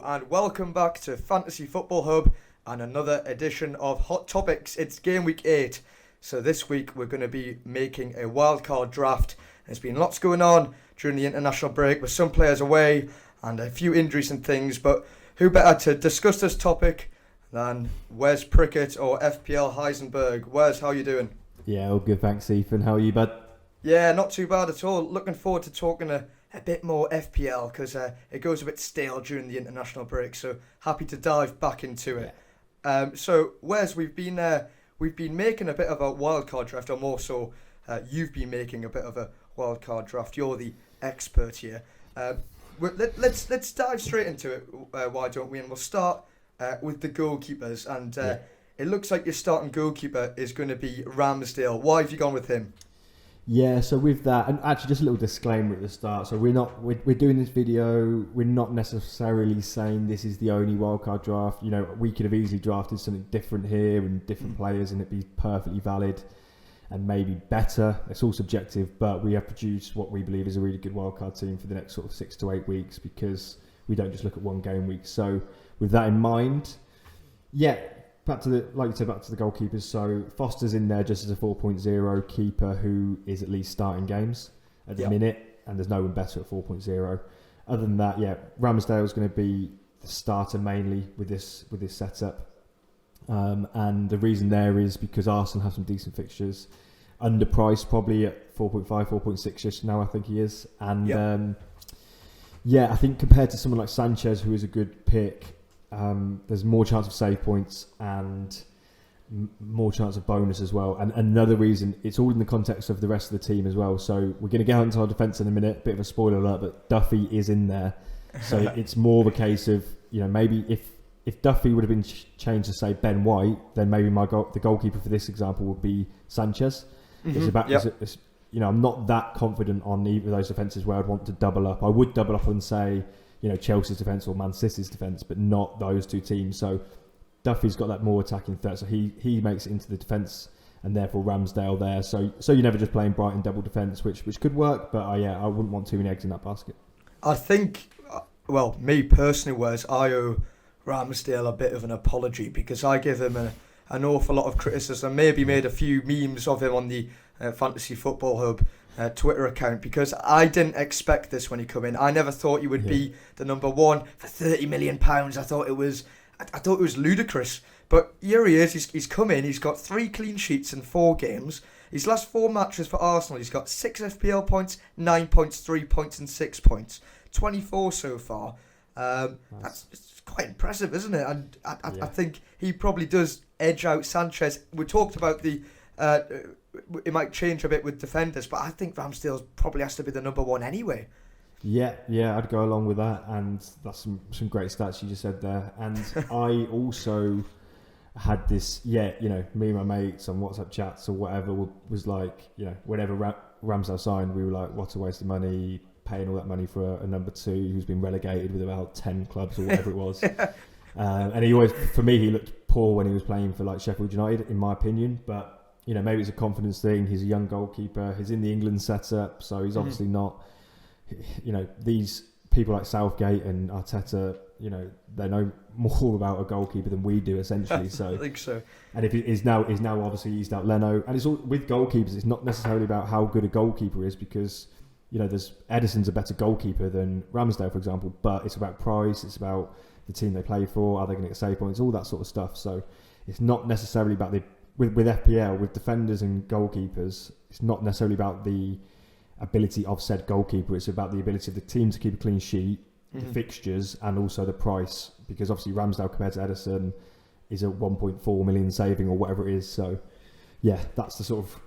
and welcome back to Fantasy Football Hub and another edition of Hot Topics. It's Gameweek 8, so this week we're going to be making a wildcard draft. There's been lots going on during the international break with some players away and a few injuries and things, but who better to discuss this topic than Wes Prickett or FPL Heisenberg. Wes, how you doing? Yeah, all good, thanks Ethan. How are you, bud? Yeah, not too bad at all. Looking forward to talking a bit more FPL because it goes a bit stale during the international break. So happy to dive back into it. So Wes, we've been making a bit of a wildcard draft, or more so, you've been making a bit of a wildcard draft. You're the expert here. Let's dive straight into it. Why don't we? And we'll start with the goalkeepers. And it looks like your starting goalkeeper is going to be Ramsdale. Why have you gone with him? Yeah, so with that, and actually just a little disclaimer at the start. So we're doing this video. We're not necessarily saying this is the only wildcard draft. You know, we could have easily drafted something different here and different players, and it'd be perfectly valid and maybe better. It's all subjective, but we have produced what we believe is a really good wildcard team for the next sort of 6 to 8 weeks because we don't just look at one game week. So with that in mind, back to the goalkeepers. So Foster's in there just as a 4.0 keeper who is at least starting games at the minute, and there's no one better at 4.0. Other than that, Ramsdale's going to be the starter mainly with this setup. And the reason there is because Arsenal have some decent fixtures, underpriced probably at 4.5, 4.6ish now I think he is. And I think compared to someone like Sanchez, who is a good pick, there's more chance of save points and more chance of bonus as well. And another reason, it's all in the context of the rest of the team as well. So we're going to get onto our defence in a minute, bit of a spoiler alert, but Duffy is in there. So it's more of a case of, you know, maybe if Duffy would have been changed to say Ben White, then maybe the goalkeeper for this example would be Sanchez. I'm not that confident on either of those defences where I'd want to double up. I would double up and say, you know, Chelsea's defence or Man City's defence, but not those two teams. So Duffy's got that more attacking threat, so he makes it into the defence, and therefore Ramsdale there. So you're never just playing Brighton double defence, which could work, but I wouldn't want too many eggs in that basket. I think, me personally, Wes, I owe Ramsdale a bit of an apology because I give him an awful lot of criticism. Maybe made a few memes of him on the Fantasy Football Hub Twitter account because I didn't expect this when he come in. I never thought he would be the number one for £30 million. I thought it was ludicrous. But here he is. He's come in. He's got 3 clean sheets in 4 games. His last 4 matches for Arsenal, he's got 6 FPL points, 9 points, 3 points, and 6 points. 24 so far. That's quite impressive, isn't it? And I think he probably does edge out Sanchez. We talked about it might change a bit with defenders, but I think Ramsdale probably has to be the number one anyway. Yeah, I'd go along with that, and that's some great stats you just said there. And I also had this, me and my mates on WhatsApp chats or whatever was like, whenever Ramsdale signed, we were like, what a waste of money, paying all that money for a number 2 who's been relegated with about 10 clubs or whatever it was. And he always, for me, he looked poor when he was playing for like Sheffield United, in my opinion, but maybe it's a confidence thing. He's a young goalkeeper. He's in the England setup, so he's obviously not. These people like Southgate and Arteta, they know more about a goalkeeper than we do, essentially. So I think so. And if he's now obviously eased out Leno, and it's all with goalkeepers. It's not necessarily about how good a goalkeeper is because there's Edison's a better goalkeeper than Ramsdale, for example. But it's about price. It's about the team they play for. Are they going to get save points? All that sort of stuff. So it's not necessarily about the. With FPL, with defenders and goalkeepers, it's not necessarily about the ability of said goalkeeper. It's about the ability of the team to keep a clean sheet, the fixtures, and also the price. Because obviously Ramsdale compared to Edison is a 1.4 million saving or whatever it is. So, that's the sort of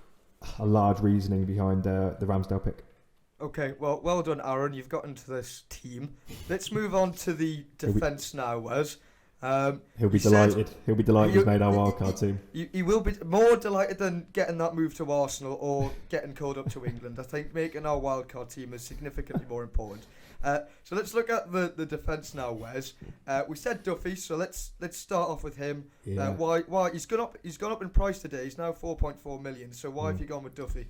a large reasoning behind the Ramsdale pick. Okay, well done, Aaron. You've got into this team. Let's move on to the defence now, Wes. He'll be delighted. He'll be delighted he's made our wildcard team. He will be more delighted than getting that move to Arsenal or getting called up to England. I think making our wildcard team is significantly more important. So let's look at the defence now, Wes. We said Duffy, so let's start off with him. Why he's gone up in price today. He's now 4.4 million. So why have you gone with Duffy?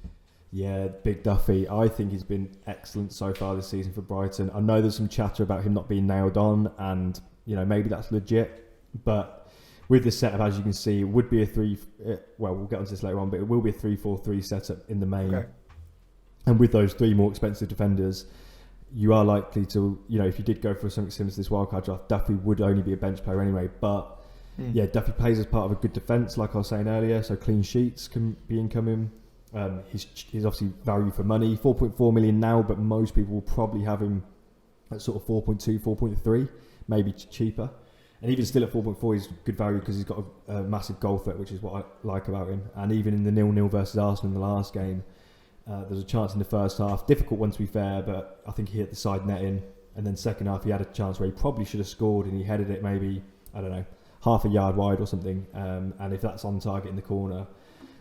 Yeah, big Duffy. I think he's been excellent so far this season for Brighton. I know there's some chatter about him not being nailed on, and maybe that's legit. But with this setup, as you can see, it would be a we'll get onto this later on, but it will be a 3-4-3 setup in the main. Okay. And with those 3 more expensive defenders, you are likely to, if you did go for something similar to this wildcard draft, Duffy would only be a bench player anyway. But Duffy plays as part of a good defence, like I was saying earlier, so clean sheets can be incoming. He's obviously value for money, 4.4 million now, but most people will probably have him at sort of 4.2, 4.3, maybe cheaper. And even still at 4.4, he's good value because he's got a massive goal threat, which is what I like about him. And even in the 0-0 versus Arsenal in the last game, there's a chance in the first half, difficult one to be fair, but I think he hit the side netting. And then second half, he had a chance where he probably should have scored, and he headed it maybe, I don't know, half a yard wide or something. And if that's on target in the corner,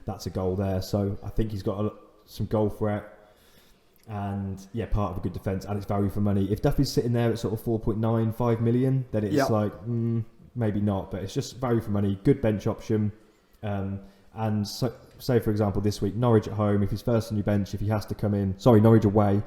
that's a goal there. So I think he's got some goal threat and part of a good defence, and it's value for money. If Duffy's sitting there at sort of 4.9, 5 million, then it's maybe not, but it's just value for money, good bench option. And so, say for example this week, Norwich at home, if he's first on your bench, if he has to come in, Norwich away,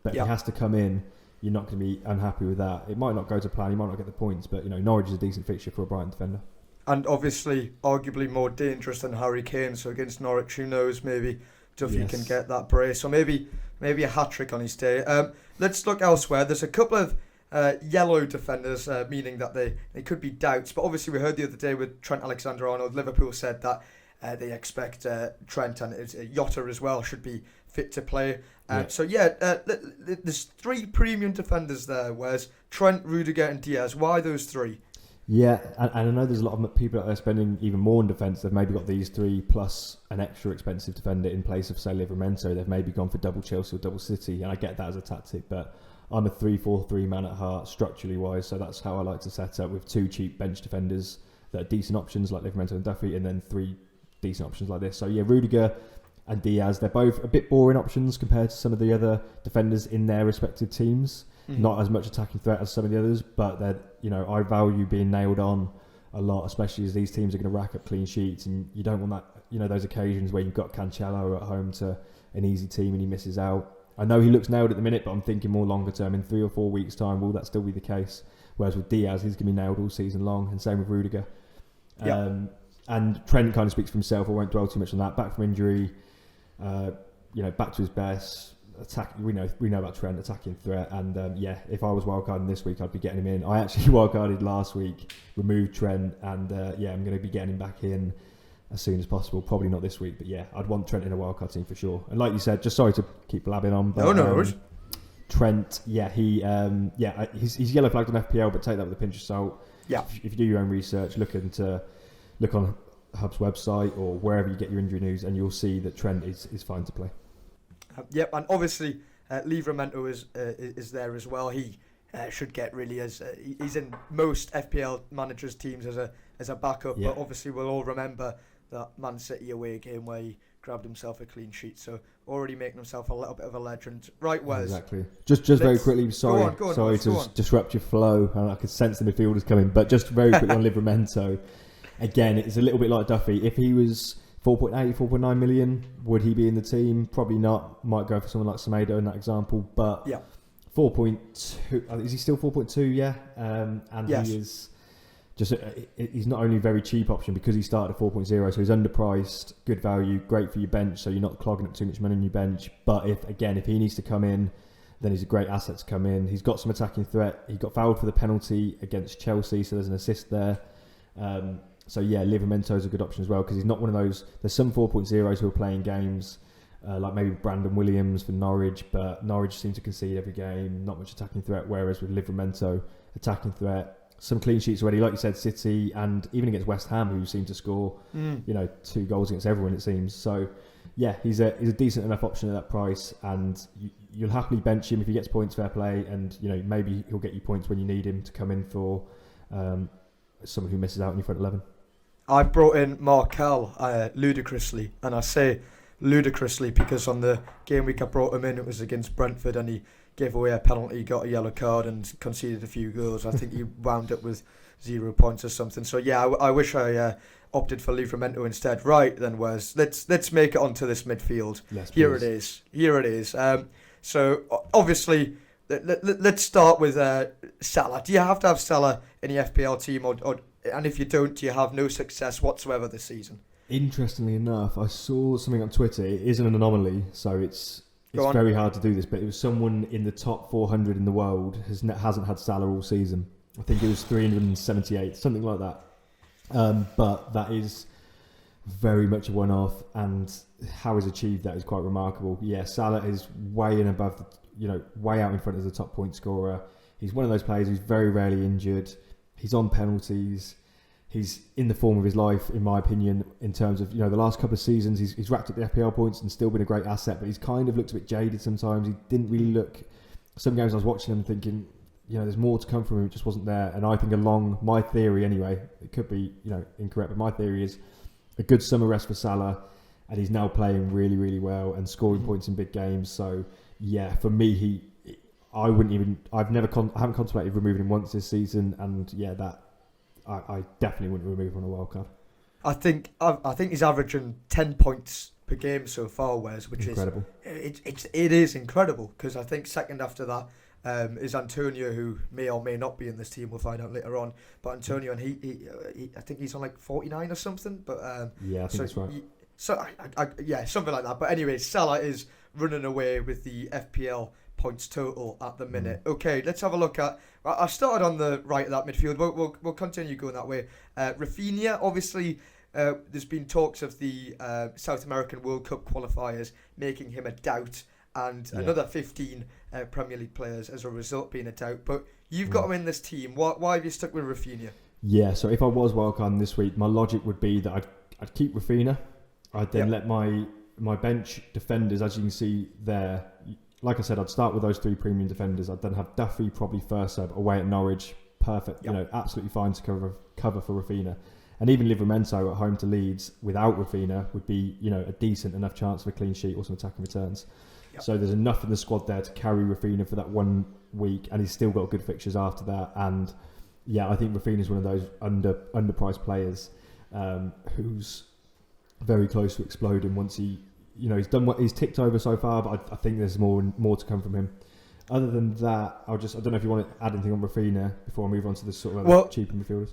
but if he has to come in, you're not going to be unhappy with that. It might not go to plan, he might not get the points, but Norwich is a decent fixture for a Brighton defender. And obviously, arguably more dangerous than Harry Kane. So against Norwich, who knows? Maybe Duffy can get that brace, or maybe a hat trick on his day. Let's look elsewhere. There's a couple of yellow defenders, meaning that they could be doubts. But obviously, we heard the other day with Trent Alexander-Arnold, Liverpool said that they expect Trent and Jota as well should be fit to play. There's 3 premium defenders there. Whereas Trent, Rudiger, and Diaz. Why those 3? Yeah, and I know there's a lot of people that are spending even more in defence. They've maybe got these 3 plus an extra expensive defender in place of, say, Livramento. They've maybe gone for double Chelsea or double City, and I get that as a tactic, but I'm a 3-4-3 man at heart, structurally wise, so that's how I like to set up, with 2 cheap bench defenders that are decent options like Livramento and Duffy, and then 3 decent options like this. So Rudiger and Diaz, they're both a bit boring options compared to some of the other defenders in their respective teams. Not as much attacking threat as some of the others, but they're, I value being nailed on a lot, especially as these teams are going to rack up clean sheets, and you don't want that, those occasions where you've got Cancelo at home to an easy team and he misses out. I know he looks nailed at the minute, but I'm thinking more longer term, in 3 or 4 weeks' time, will that still be the case? Whereas with Diaz, he's going to be nailed all season long, and same with Rudiger. And Trent kind of speaks for himself. I won't dwell too much on that. Back from injury, back to his best. We know about Trent, attacking threat, and if I was wildcarding this week, I'd be getting him in. I actually wildcarded last week, removed Trent, and I'm going to be getting him back in as soon as possible. Probably not this week, but I'd want Trent in a wildcard team for sure. And like you said, just sorry to keep blabbing on, but Trent, he's yellow flagged on FPL, but take that with a pinch of salt. If you do your own research, look on Hub's website or wherever you get your injury news, and you'll see that Trent is fine to play. And obviously Livramento is there as well. He should get he's in most FPL managers' teams as a backup. But obviously we'll all remember that Man City away game where he grabbed himself a clean sheet. So already making himself a little bit of a legend. Right, Wes? Exactly. Just very quickly, sorry to disrupt your flow. And I could sense the midfielders coming, but just very quickly on Livramento. Again, it's a little bit like Duffy. If he was 4.8, 4.9 million, would he be in the team? Probably not. Might go for someone like Semedo in that example, but 4.2. Is he still 4.2? Yeah. He is just he's not only a very cheap option because he started at 4.0, so he's underpriced, good value, great for your bench, so you're not clogging up too much money on your bench. But if he needs to come in, then he's a great asset to come in. He's got some attacking threat. He got fouled for the penalty against Chelsea, so there's an assist there. Livramento is a good option as well, because he's not one of those. There's some 4.0s who are playing games like maybe Brandon Williams for Norwich, but Norwich seem to concede every game, not much attacking threat, whereas with Livramento, attacking threat, some clean sheets already, like you said, City, and even against West Ham, who seem to score 2 goals against everyone, it seems. So he's a decent enough option at that price, and you'll happily bench him if he gets points, fair play, and maybe he'll get you points when you need him to come in for someone who misses out in your front 11. I brought in Markel ludicrously, and I say ludicrously because on the game week I brought him in, it was against Brentford, and he gave away a penalty, got a yellow card, and conceded a few goals. I think he wound up with 0 points or something. So I wish I opted for Livramento instead. Right then, Wes, let's make it onto this midfield. Yes, Here it is. So obviously let's start with Salah. Do you have to have Salah in the FPL team, and if you don't, do you have no success whatsoever this season? Interestingly enough, I saw something on Twitter. It is an anomaly, so it's very hard to do this. But it was someone in the top 400 in the world hasn't had Salah all season. I think it was 378, something like that. But that is very much a one-off, and how he's achieved that is quite remarkable. Yeah, Salah is way and above, way out in front as the top point scorer. He's one of those players who's very rarely injured. He's on penalties. He's in the form of his life, in my opinion, in terms of, the last couple of seasons, he's racked up the FPL points and still been a great asset, but he's kind of looked a bit jaded sometimes. He didn't really look... Some games I was watching him thinking, there's more to come from him, it just wasn't there. And I think my theory anyway, it could be, incorrect, but my theory is a good summer rest for Salah, and he's now playing really, really well and scoring points in big games. So, yeah, for me, I haven't contemplated removing him once this season, and yeah, I definitely wouldn't remove him on a wildcard. I think he's averaging 10 points per game so far, Wes, which incredible. It is incredible, because I think second after that is Antonio, who may or may not be in this team. We'll find out later on. But Antonio, and he I think he's on like 49 or something. But yeah, I think that's right. Something like that. But anyway, Salah is running away with the FPL points total at the minute. Okay, let's have a look at... I started on the right of that midfield. We'll continue going that way. Rafinha, obviously, there's been talks of the South American World Cup qualifiers making him a doubt, and another 15 Premier League players as a result being a doubt. But you've got him in this team. Why have you stuck with Rafinha? Yeah, so if I was wildcarding this week, my logic would be that I'd keep Rafinha. I'd then let my bench defenders, as you can see there... Like I said, I'd start with those three premium defenders. I'd then have Duffy probably first sub away at Norwich. Perfect, absolutely fine to cover for Rafinha. And even Livramento at home to Leeds without Rafinha would be, a decent enough chance of a clean sheet or some attacking returns. Yep. So there's enough in the squad there to carry Rafinha for that 1 week, and he's still got good fixtures after that. And yeah, I think Rafinha's one of those underpriced players who's very close to exploding once he... he's done what he's ticked over so far, but I think there's more to come from him. Other than that, I don't know if you want to add anything on Rafinha before I move on to the sort of cheaper midfielders.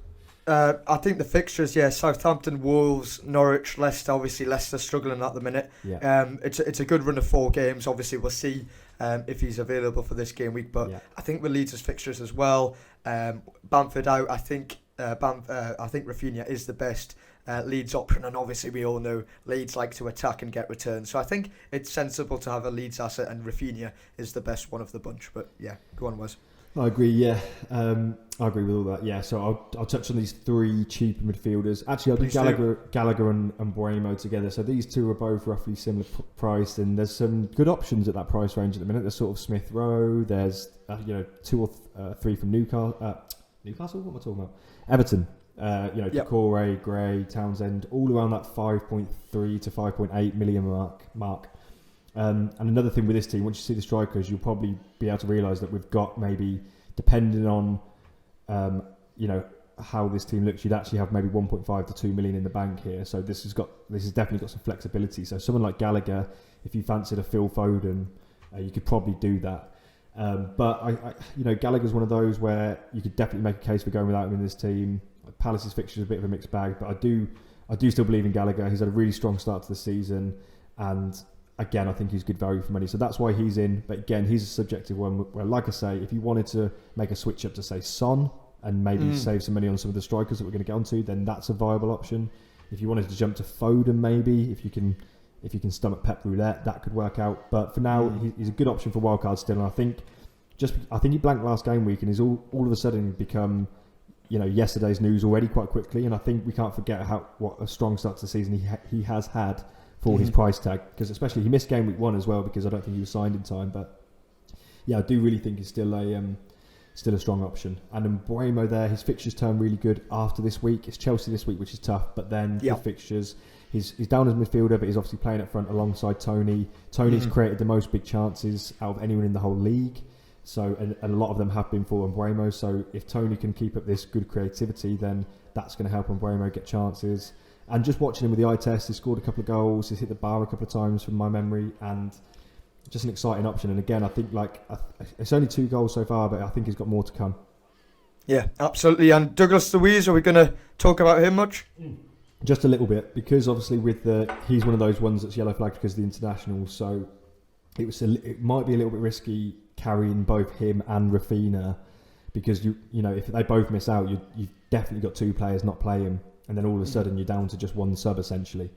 I think the fixtures, Southampton, Wolves, Norwich, Leicester. Obviously, Leicester struggling at the minute. Yeah. It's a good run of 4 games. Obviously, we'll see if he's available for this game week. But I think with Leeds' fixtures as well, Bamford out. I think Rafinha is the best Leeds option, and obviously we all know Leeds like to attack and get returns, so I think it's sensible to have a Leeds asset, and Rafinha is the best one of the bunch. But yeah, go on, Wes. I agree, I agree with all that. Yeah, so I'll touch on these 3 cheaper midfielders. Actually, I'll do Gallagher and Mbeumo together. So these 2 are both roughly similar priced, and there's some good options at that price range at the minute. There's sort of Smith Rowe, there's 2 or 3 from Newcastle. What am I talking about? Everton. Decore, Gray, Townsend, all around that 5.3 to 5.8 million mark. And another thing with this team, once you see the strikers, you'll probably be able to realise that we've got maybe, depending on how this team looks, you'd actually have maybe 1.5 to 2 million in the bank here. So this has definitely got some flexibility. So someone like Gallagher, if you fancied a Phil Foden, you could probably do that. But Gallagher's one of those where you could definitely make a case for going without him in this team. Palace's fixture is a bit of a mixed bag, but I do still believe in Gallagher. He's had a really strong start to the season, and again, I think he's good value for money. So that's why he's in. But again, he's a subjective one where, like I say, if you wanted to make a switch up to, say, Son and maybe save some money on some of the strikers that we're going to get onto, then that's a viable option. If you wanted to jump to Foden, maybe, if you can stomach Pep Roulette, that could work out. But for now, he's a good option for wildcard still. And I think he blanked last game week and he's all of a sudden become, yesterday's news already quite quickly. And I think we can't forget what a strong start to the season he has had for his price tag, because especially he missed game week 1 as well because I don't think he was signed in time. But yeah, I do really think he's still a strong option. And Mbeumo there, his fixtures turn really good after this week. It's Chelsea this week, which is tough, but then the fixtures, he's down as midfielder, but he's obviously playing up front alongside Tony. Tony's created the most big chances out of anyone in the whole league. So, and a lot of them have been for Mbeumo. So if Tony can keep up this good creativity, then that's going to help Mbeumo get chances. And just watching him with the eye test, he scored a couple of goals. He's hit the bar a couple of times from my memory. And just an exciting option. And again, I think it's only 2 goals so far, but I think he's got more to come. Yeah, absolutely. And Douglas Louise, are we going to talk about him much? Just a little bit, because obviously he's one of those ones that's yellow flagged because of the international. So it might be a little bit risky carrying both him and Rafinha, because you know if they both miss out, you've definitely got 2 players not playing, and then all of a sudden you're down to just 1 sub essentially.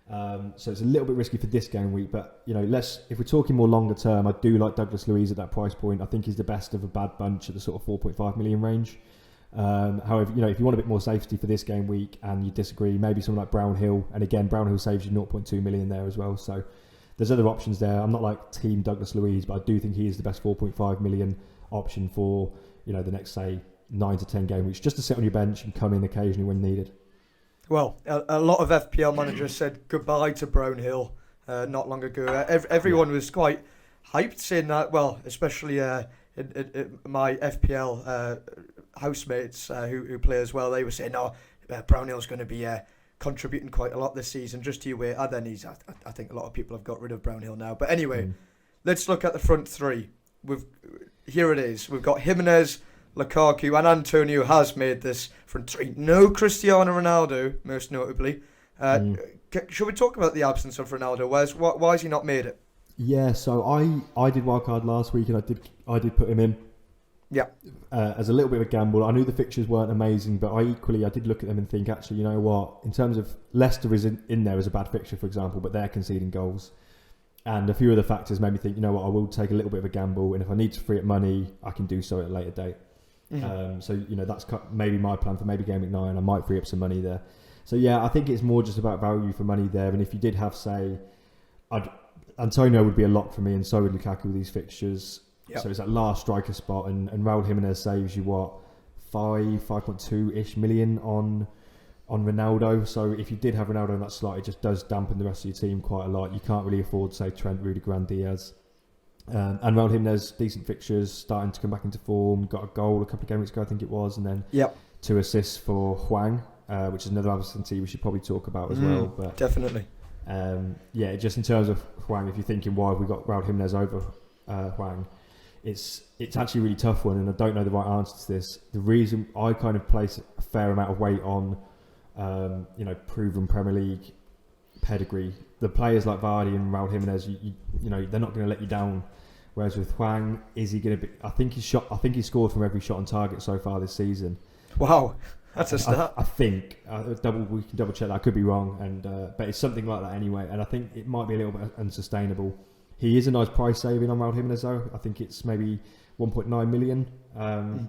So it's a little bit risky for this game week, but you know, if we're talking more longer term, I do like Douglas Louise at that price point. I think he's the best of a bad bunch at the sort of 4.5 million range. However, you know, if you want a bit more safety for this game week and you disagree, maybe someone like Brownhill, and again, Brownhill saves you 0.2 million there as well. So there's other options there. I'm not like team Douglas Louise, but I do think he is the best 4.5 million option for, you know, the next, say, 9 to 10 game weeks, just to sit on your bench and come in occasionally when needed. Well, a lot of FPL managers said goodbye to Brownhill not long ago. Everyone was quite hyped saying that, well, especially my FPL housemates who play as well. They were saying, no, Brownhill's going to be contributing quite a lot this season, just to you wait. And then I think a lot of people have got rid of Brownhill now. But anyway, let's look at the front 3. Here it is. We've got Jimenez, Lukaku, and Antonio has made this front 3. No Cristiano Ronaldo, most notably. Should we talk about the absence of Ronaldo? Why has he not made it? Yeah, so I did Wildcard last week, and I did put him in. Yeah. As a little bit of a gamble. I knew the fixtures weren't amazing, but I did look at them and think, actually, you know what? In terms of Leicester is in there as a bad fixture, for example, but they're conceding goals. And a few other factors made me think, you know what? I will take a little bit of a gamble, and if I need to free up money, I can do so at a later date. So, you know, that's maybe my plan for maybe Game Week 9. I might free up some money there. So, yeah, I think it's more just about value for money there. And if you did have, say, Antonio would be a lock for me, and so would Lukaku with these fixtures. Yep. So it's that last striker spot, and Raul Jimenez saves you, 5.2-ish million on Ronaldo. So if you did have Ronaldo in that slot, it just does dampen the rest of your team quite a lot. You can't really afford, say, Trent, Rudiger and Diaz. And Raul Jimenez, decent fixtures, starting to come back into form. Got a goal a couple of game weeks ago, I think it was, and then 2 assists for Hwang, which is another absentee we should probably talk about as well. But definitely. Just in terms of Hwang, if you're thinking why have we got Raul Jimenez over Hwang, it's actually a really tough one, and I don't know the right answer to this. The reason I kind of place a fair amount of weight on, proven Premier League pedigree. The players like Vardy and Raul Jimenez, you know, they're not going to let you down. Whereas with Hwang, is he going to be? I think he's scored from every shot on target so far this season. Wow, that's a start. I think we can double check that. I could be wrong, but it's something like that anyway. And I think it might be a little bit unsustainable. He is a nice price saving on Raul Jimenez though. I think it's maybe 1.9 million.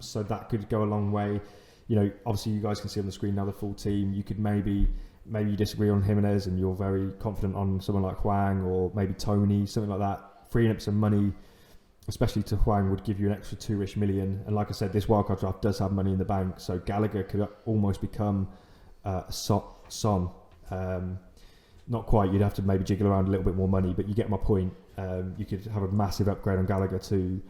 So that could go a long way. You know, obviously you guys can see on the screen now the full team. You could maybe you disagree on Jimenez and you're very confident on someone like Hwang or maybe Tony, something like that. Freeing up some money, especially to Hwang, would give you an extra 2-ish million. And like I said, this wildcard draft does have money in the bank, so Gallagher could almost become Son. Not quite, you'd have to maybe jiggle around a little bit more money, but you get my point. You could have a massive upgrade on Gallagher to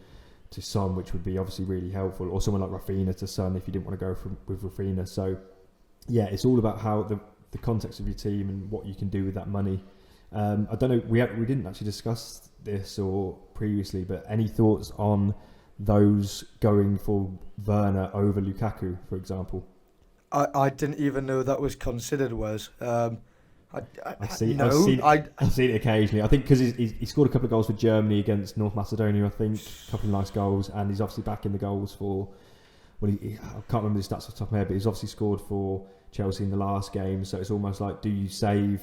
Son, which would be obviously really helpful, or someone like Rafinha to Son if you didn't want to go with Rafinha. So yeah, it's all about how the context of your team and what you can do with that money. I don't know, we didn't actually discuss this or previously, but any thoughts on those going for Werner over Lukaku, for example? I didn't even know that was considered, Wes. I've seen it occasionally. I think because he scored a couple of goals for Germany against North Macedonia, I think, a couple of nice goals, and he's obviously back in the goals for, I can't remember the stats off the top of my head, but he's obviously scored for Chelsea in the last game, so it's almost like, do you save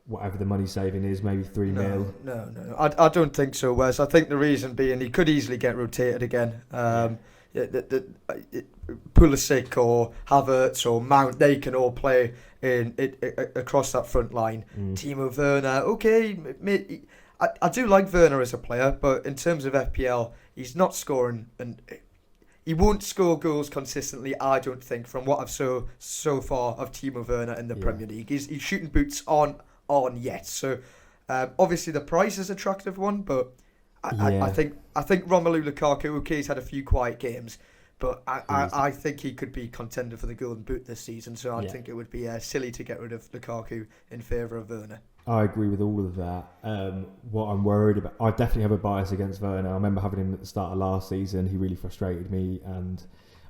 whatever the money saving is, maybe 3 mil? No. I don't think so, Wes. I think the reason being he could easily get rotated again. Pulisic or Havertz or Mount, they can all play across that front line. Timo Werner, okay, I do like Werner as a player, but in terms of FPL, he's not scoring, and he won't score goals consistently, I don't think, from what I've so far of Timo Werner in the Premier League. He's shooting boots on yet, so obviously the price is an attractive one, but I think Romelu Lukaku, okay, he's had a few quiet games, But I think he could be contender for the Golden Boot this season, so I Yeah. think it would be silly to get rid of Lukaku in favour of Werner. I agree with all of that. What I'm worried about, I definitely have a bias against Werner. I remember having him at the start of last season. He really frustrated me, and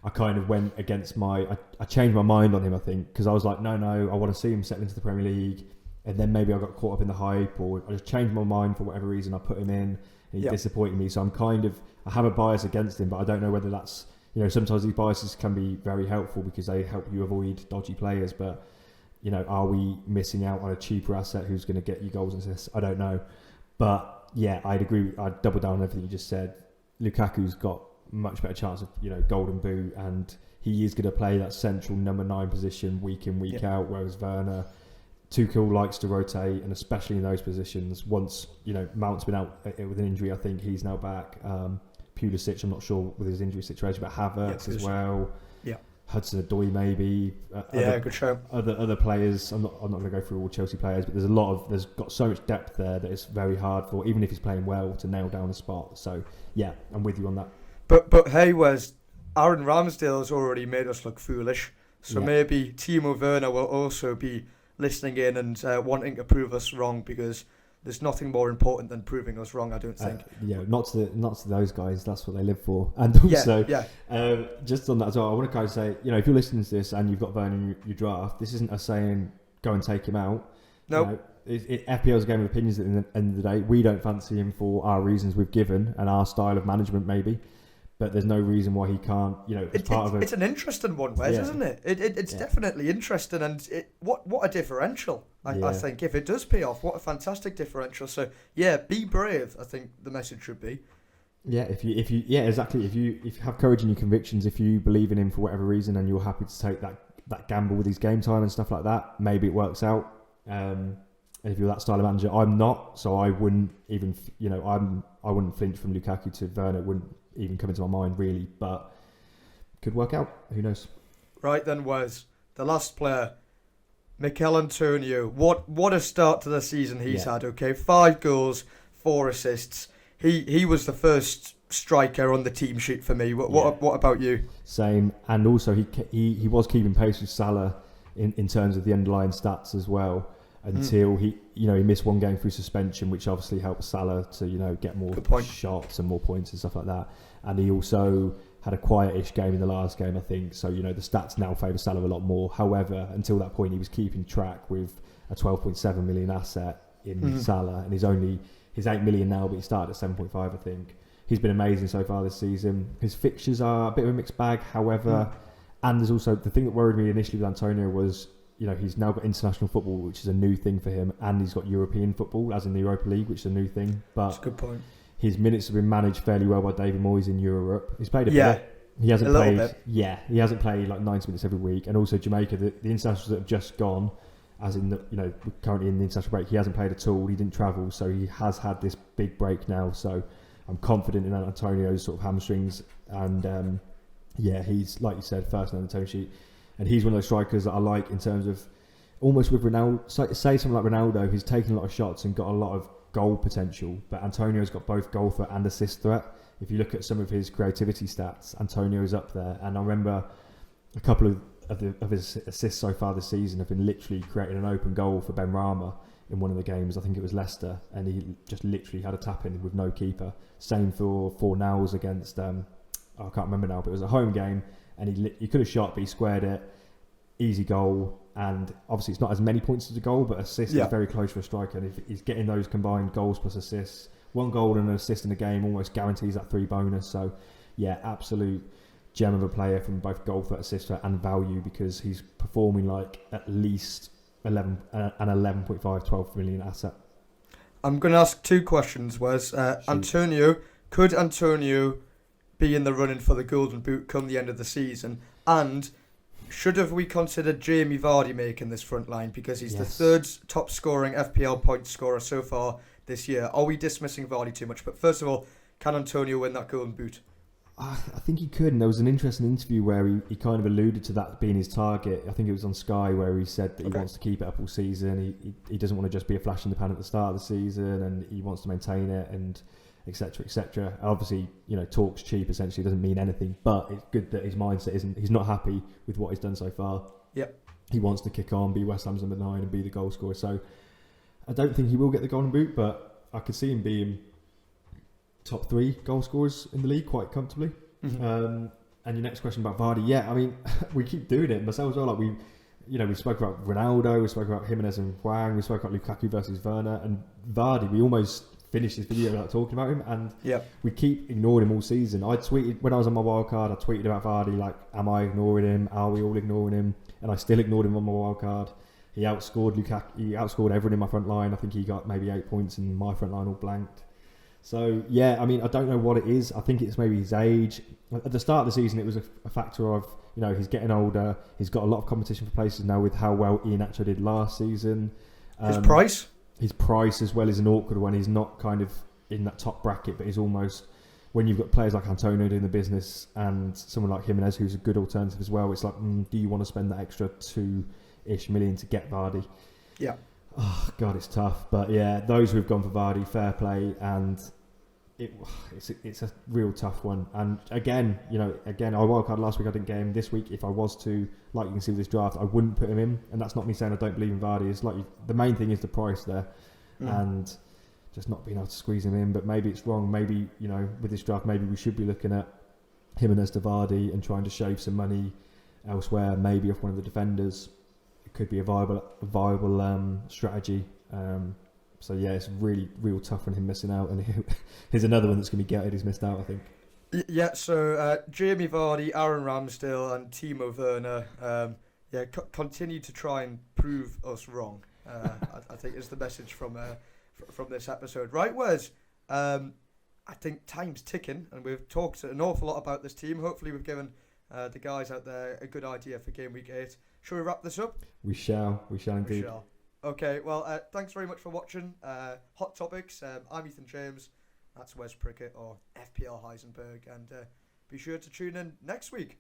I kind of went against I changed my mind on him, I think, because I was like, no, I want to see him settle into the Premier League. And then maybe I got caught up in the hype, or I just changed my mind for whatever reason. I put him in, and he disappointed me. So I have a bias against him, but I don't know whether that's, sometimes these biases can be very helpful because they help you avoid dodgy players. But, are we missing out on a cheaper asset who's going to get you goals and assists? I don't know. But yeah, I'd agree. I'd double down on everything you just said. Lukaku's got much better chance of, Golden Boot, and he is going to play that central number 9 position week in, week out, whereas Werner, Tuchel likes to rotate, and especially in those positions. Once Mount's been out with an injury, I think he's now back. Pulisic, I'm not sure with his injury situation, but Havertz as well. Yeah, Hudson-Odoi maybe. Good show. Other players. I'm not going to go through all Chelsea players, but there's got so much depth there that it's very hard for, even if he's playing well, to nail down a spot. So yeah, I'm with you on that. But hey, Wes, Aaron Ramsdale's already made us look foolish, so maybe Timo Werner will also be listening in and wanting to prove us wrong, because there's nothing more important than proving us wrong, I don't think. Not to those guys. That's what they live for. And also, just on that as well, I want to kind of say, if you're listening to this and you've got Werner in your draft, this isn't us saying go and take him out. No. FPL's a game of opinions at the end of the day. We don't fancy him for our reasons we've given and our style of management maybe. But there's no reason why he can't, It's an interesting one, Wes, isn't it? It's definitely interesting, and what a differential, I think, if it does pay off. What a fantastic differential. So, be brave, I think the message should be. Yeah, if you exactly. If you have courage in your convictions, if you believe in him for whatever reason and you're happy to take that gamble with his game time and stuff like that, maybe it works out. And if you're that style of manager, I'm not, so I wouldn't even, I wouldn't flinch from Lukaku to Werner. It wouldn't even come into my mind really, but could work out. Who knows? Right then, Wes, the last player, Mikel Antonio. What a start to the season he's had. Okay, 5 goals, 4 assists. He was the first striker on the team sheet for me. What about you? Same, and also he was keeping pace with Salah in terms of the underlying stats as well. Until he missed one game through suspension, which obviously helped Salah to get more shots and more points and stuff like that. And he also had a quietish game in the last game, I think. So the stats now favour Salah a lot more. However, until that point, he was keeping track with a 12.7 million asset in Salah, and he's 8 million now, but he started at 7.5, I think. He's been amazing so far this season. His fixtures are a bit of a mixed bag, however, and there's also the thing that worried me initially with Antonio was, he's now got international football, which is a new thing for him, and he's got European football, as in the Europa League, which is a new thing. But that's a good point. His minutes have been managed fairly well by David Moyes in Europe. He's played a bit. He hasn't played. Yeah, he hasn't played like 90 minutes every week. And also Jamaica, the internationals that have just gone, as in currently in the international break, he hasn't played at all. He didn't travel, so he has had this big break now. So I'm confident in Antonio's sort of hamstrings, and he's, like you said, first on the toe sheet. And he's one of those strikers that I like in terms of almost with Ronaldo. Say someone like Ronaldo, who's taken a lot of shots and got a lot of goal potential, but Antonio's got both goal threat and assist threat. If you look at some of his creativity stats, Antonio's up there. And I remember a couple of his assists so far this season have been literally creating an open goal for Benrahma in one of the games. I think it was Leicester, and he just literally had a tap in with no keeper. Same for Fornals against I can't remember now, but it was a home game, and he could have shot, but he squared it. Easy goal, and obviously it's not as many points as a goal, but assist is very close for a striker. And if he's getting those combined goals plus assists, 1 goal and an assist in a game almost guarantees that 3 bonus. So absolute gem of a player from both goal threat, assist threat and value, because he's performing like at least 12 million asset. I'm going to ask 2 questions, Wes. Could Antonio be in the running for the Golden Boot come the end of the season? And should we consider Jamie Vardy making this front line, because he's the 3rd top scoring FPL point scorer so far this year? Are we dismissing Vardy too much? But first of all, can Antonio win that Golden Boot? I think he could, and there was an interesting interview where he kind of alluded to that being his target. I think it was on Sky, where he said that he wants to keep it up all season. He doesn't want to just be a flash in the pan at the start of the season, and he wants to maintain it. And etc., etc. Obviously, talk's cheap. Essentially, doesn't mean anything. But it's good that his mindset isn't. He's not happy with what he's done so far. Yep. He wants to kick on, be West Ham's number 9, and be the goal scorer. So I don't think he will get the Golden Boot, but I could see him being top 3 goal scorers in the league quite comfortably. Mm-hmm. And your next question about Vardy, yeah, I mean, we keep doing it. Myself as well, like we spoke about Ronaldo, we spoke about Jimenez and Hwang, we spoke about Lukaku versus Werner, and Vardy, we almost finished this video without talking about him, and we keep ignoring him all season. I tweeted, when I was on my wildcard, I tweeted about Vardy, like, am I ignoring him? Are we all ignoring him? And I still ignored him on my wildcard. He outscored Lukaku, he outscored everyone in my front line. I think he got maybe 8 points and my front line all blanked. So, yeah, I mean, I don't know what it is. I think it's maybe his age. At the start of the season, it was a factor of, he's getting older. He's got a lot of competition for places now with how well Iheanacho did last season. His price? His price as well is an awkward one. He's not kind of in that top bracket, but he's almost, when you've got players like Antonio doing the business and someone like Jimenez, who's a good alternative as well, it's like, do you want to spend that extra 2-ish million to get Vardy? Yeah. Oh, God, it's tough. But yeah, those who've gone for Vardy, fair play. And it's a real tough one. And again, I wildcard last week, I didn't get him. This week, if I was to, like you can see with this draft, I wouldn't put him in. And that's not me saying I don't believe in Vardy. It's like the main thing is the price there. And just not being able to squeeze him in. But maybe it's wrong. Maybe, with this draft, maybe we should be looking at Jimenez to Vardy and trying to shave some money elsewhere, maybe off one of the defenders. It could be a viable strategy. So yeah, it's real tough on him missing out, and here's another one that's going to be gutted. He's missed out, I think. Yeah. So Jamie Vardy, Aaron Ramsdale, and Timo Werner. Continue to try and prove us wrong. I think is the message from this episode. Right, Wes. I think time's ticking, and we've talked an awful lot about this team. Hopefully, we've given the guys out there a good idea for Game Week 8. Shall we wrap this up? We shall indeed. We shall. Okay, well, thanks very much for watching Hot Topics. I'm Ethan James. That's Wes Prickett or FPL Heisenberg. And be sure to tune in next week.